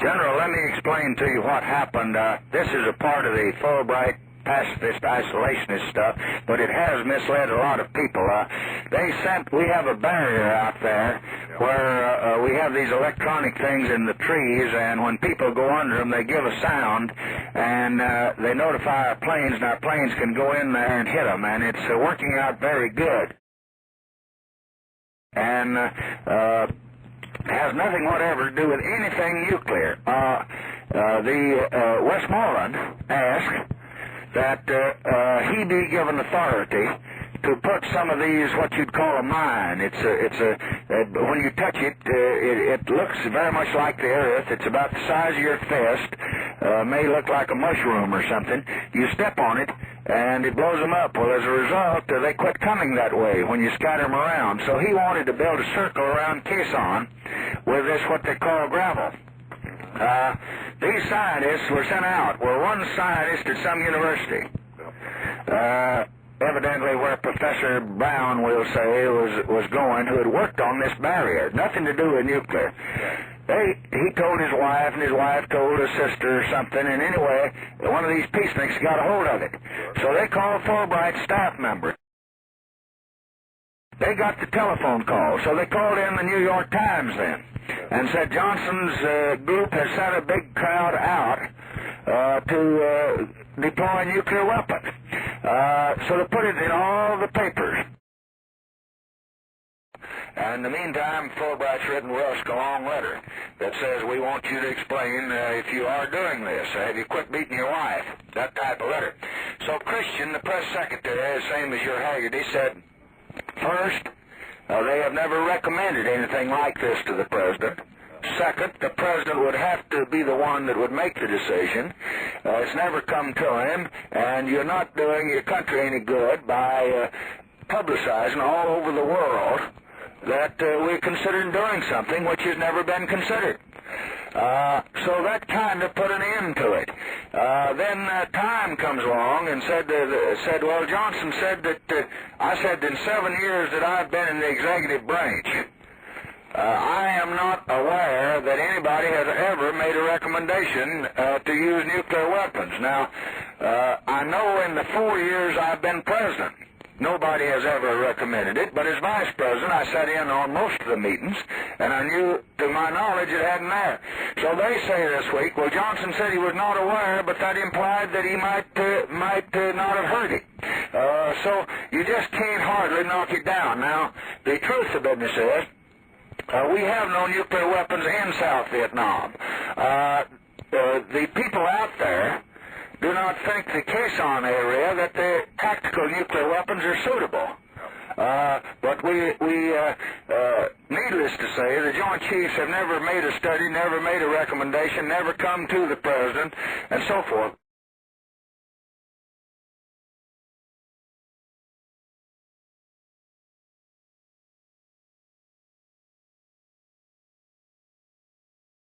General, let me explain to you what happened. This is a part of the Fulbright pacifist isolationist stuff, but it has misled a lot of people. We have a barrier out there where we have these electronic things in the trees, and when people go under them, they give a sound, and they notify our planes, and our planes can go in there and hit them, and it's working out very good. And has nothing whatever to do with anything nuclear. Westmoreland asked that he be given authority to put some of these, what you'd call a mine. When you touch it, it looks very much like the earth. It's about the size of your fist, may look like a mushroom or something. You step on it, and it blows them up. Well, as a result, they quit coming that way when you scatter them around. So he wanted to build a circle around Quezon with this, what they call gravel. These scientists were sent out. Well, one scientist at some university, evidently where Professor Brown, we'll say, was going, who had worked on this barrier. Nothing to do with nuclear. He told his wife, and his wife told his sister or something, and anyway, one of these peaceniks got a hold of it. So they called Fulbright staff members. They got the telephone call, so they called in the New York Times then and said Johnson's group has sent a big crowd out to deploy nuclear weapons. So they put it in all the papers. And in the meantime, Fulbright's written Rusk a long letter that says, we want you to explain if you are doing this. Have you quit beating your wife? That type of letter. So Christian, the press secretary, same as your Haggerty, said, first, they have never recommended anything like this to the president. Second, the president would have to be the one that would make the decision. It's never come to him, and you're not doing your country any good by publicizing all over the world that we're considering doing something which has never been considered. So that kind of put an end to it. Then Time comes along and said, well, Johnson said that, I said in 7 years that I've been in the executive branch, I am not aware that anybody has ever made a recommendation to use nuclear weapons. Now, I know in the 4 years I've been president, nobody has ever recommended it, but as vice president, I sat in on most of the meetings, and I knew, to my knowledge, it hadn't there. So they say this week, well, Johnson said he was not aware, but that implied that he might not have heard it. So you just can't hardly knock it down. Now, the truth of business is, we have no nuclear weapons in South Vietnam. The people out there do not think the Quezon area that the tactical nuclear weapons are suitable. But needless to say, the Joint Chiefs have never made a study, never made a recommendation, never come to the President, and so forth.